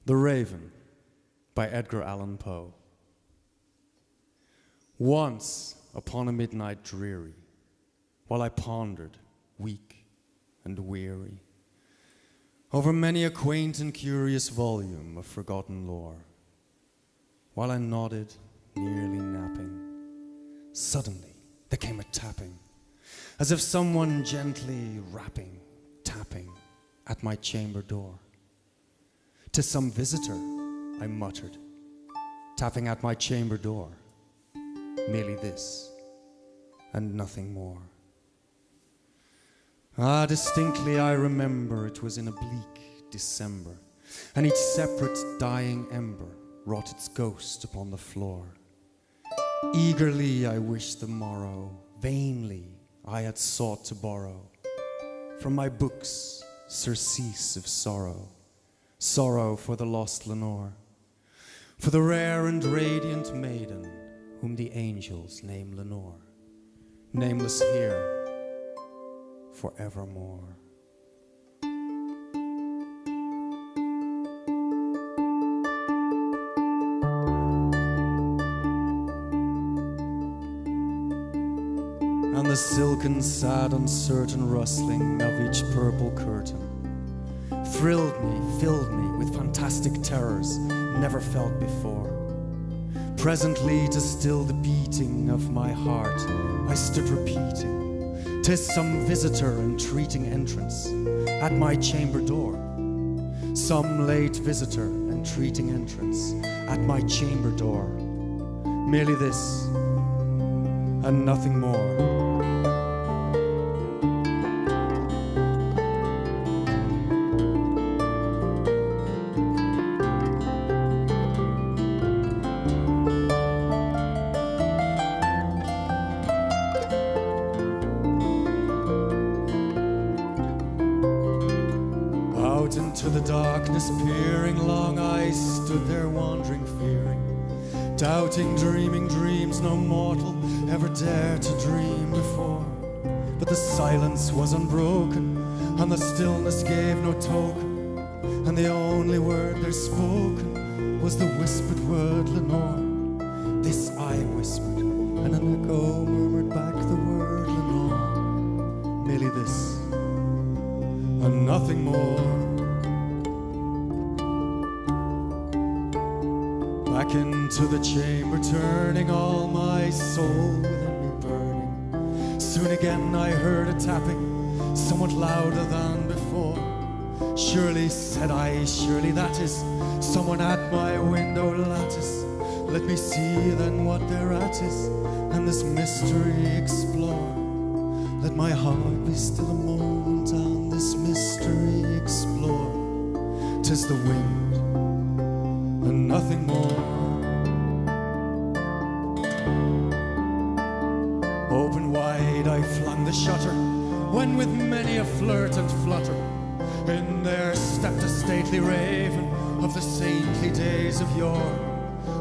The Raven by Edgar Allan Poe. Once upon a midnight dreary, while I pondered, weak and weary, over many a quaint and curious volume of forgotten lore, while I nodded, nearly napping, suddenly there came a tapping, as if someone gently rapping, tapping at my chamber door. "'Tis some visitor," I muttered, tapping at my chamber door. Merely this, and nothing more. Ah, distinctly I remember it was in a bleak December, and each separate dying ember wrought its ghost upon the floor. Eagerly I wished the morrow, vainly I had sought to borrow from my books surcease of sorrow, sorrow for the lost Lenore, for the rare and radiant maiden whom the angels name Lenore, nameless here forevermore. And the silken, sad, uncertain rustling of each purple curtain thrilled me, filled me with fantastic terrors never felt before. Presently, to still the beating of my heart, I stood repeating, "'Tis some visitor entreating entrance at my chamber door. Some late visitor entreating entrance at my chamber door. Merely this, and nothing more." Into the darkness peering, long I stood there wandering, fearing, doubting, dreaming dreams no mortal ever dared to dream before. But the silence was unbroken, and the stillness gave no token, and the only word there spoken was the whispered word Lenore. This I whispered, and an echo murmured back the word Lenore. Merely this, and nothing more. Back into the chamber turning, all my soul within me burning. Soon again I heard a tapping, somewhat louder than before. "Surely," said I, "surely that is someone at my window lattice. Let me see then what thereat is, and this mystery explore. Let my heart be still a moment, and this mystery explore. 'Tis the wind, and nothing more." Open wide I flung the shutter, when with many a flirt and flutter in there stepped a stately raven of the saintly days of yore.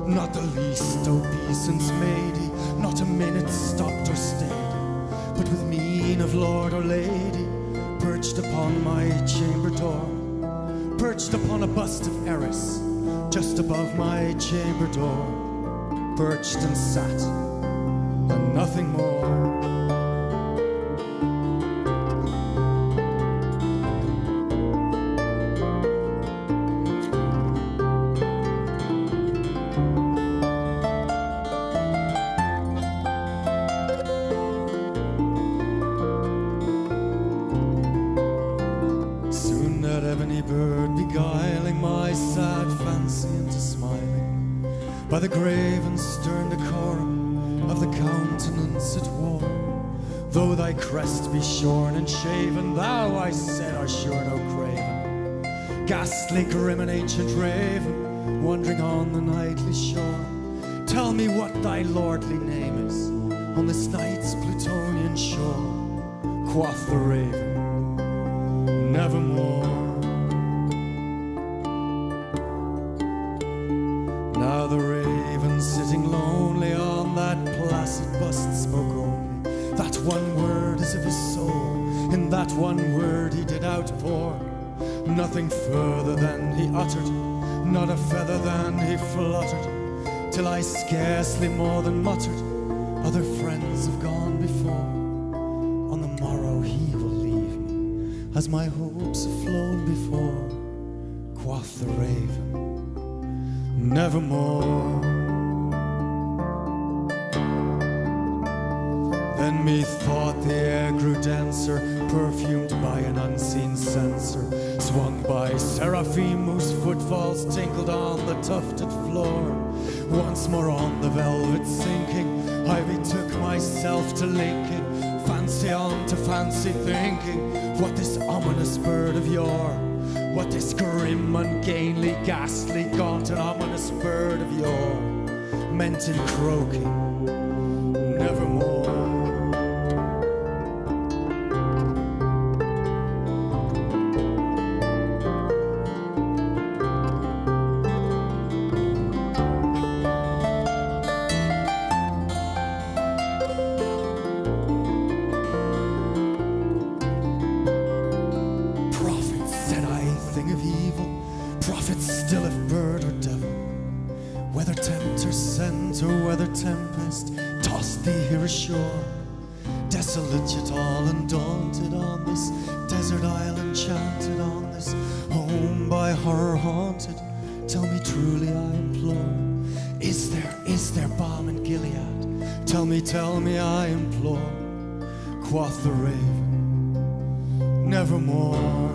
Not the least obeisance made he, not a minute stopped or stayed, but with mien of lord or lady perched upon my chamber door, perched upon a bust of Eris just above my chamber door, perched and sat, and nothing more. Soon that ebony bird beguiling my sad fancy into smiling, by the grave and stern decorum of the countenance it wore. "Though thy crest be shorn and shaven, thou," I said, "art sure no craven, ghastly, grim and ancient raven, wandering on the nightly shore. Tell me what thy lordly name is on this night's Plutonian shore." Quoth the raven, "Nevermore." Now the raven sitting lonely on that placid bust spoke only that one word as if his soul in that one word he did outpour. nothing further than he uttered, not a feather than he fluttered, till I scarcely more than muttered, other friends have gone before. On the morrow he will leave me, as my hopes have flown before. Quoth the raven, nevermore. Then methought the air grew denser, perfumed by an unseen censer, swung by seraphim whose footfalls tinkled on the tufted floor. Once more on the velvet sinking, I betook myself to linking, fancy on to fancy thinking, what this ominous bird of yore, what this grim, ungainly, ghastly, gaunt and ominous bird of yore meant in croaking, nevermore. Desolate yet all undaunted on this desert isle enchanted, on this home by horror haunted, tell me truly I implore, is there balm in Gilead? Tell me I implore. Quoth the raven, nevermore.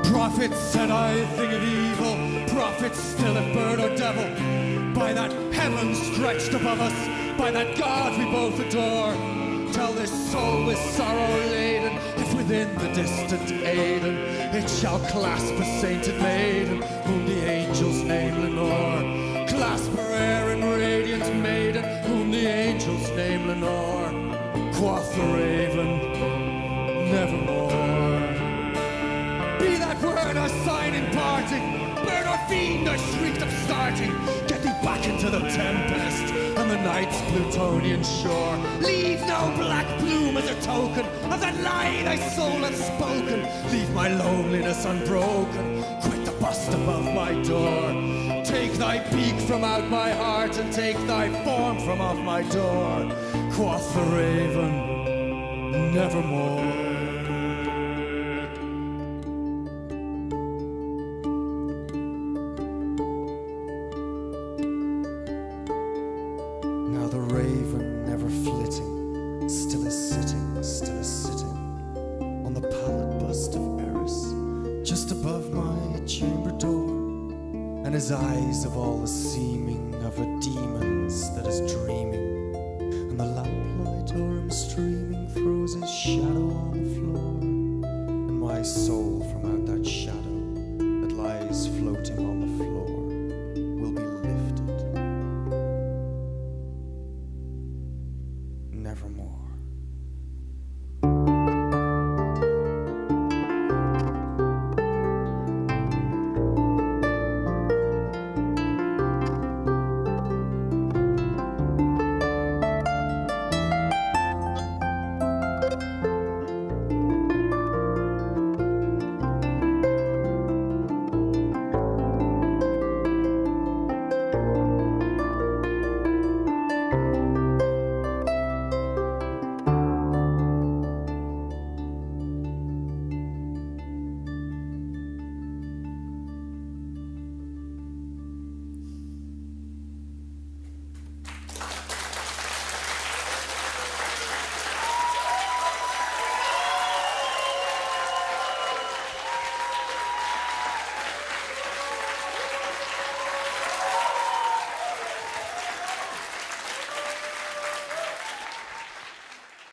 Prophet, said I, thing of evil, prophet still if bird or devil, by that heaven stretched above us, by that God we both adore, tell this soul with sorrow laden, if within the distant Aidenn it shall clasp a sainted maiden, whom the angels name Lenore, clasp her air in radiant maiden, whom the angels name Lenore. Quoth the raven, nevermore. Be that word or sign in parting, bird or fiend or shrieked of starting, get thee back into the tempest and the night's Plutonian shore. Leave no black plume as a token of that lie thy soul hath spoken. Leave my loneliness unbroken, quit the bust above my door. Take thy beak from out my heart and take thy form from off my door. Quoth the raven, nevermore. His eyes of all the seeming of a demon's that is dreaming, and the lamplight o'er him streaming throws his shadow on the floor, and my soul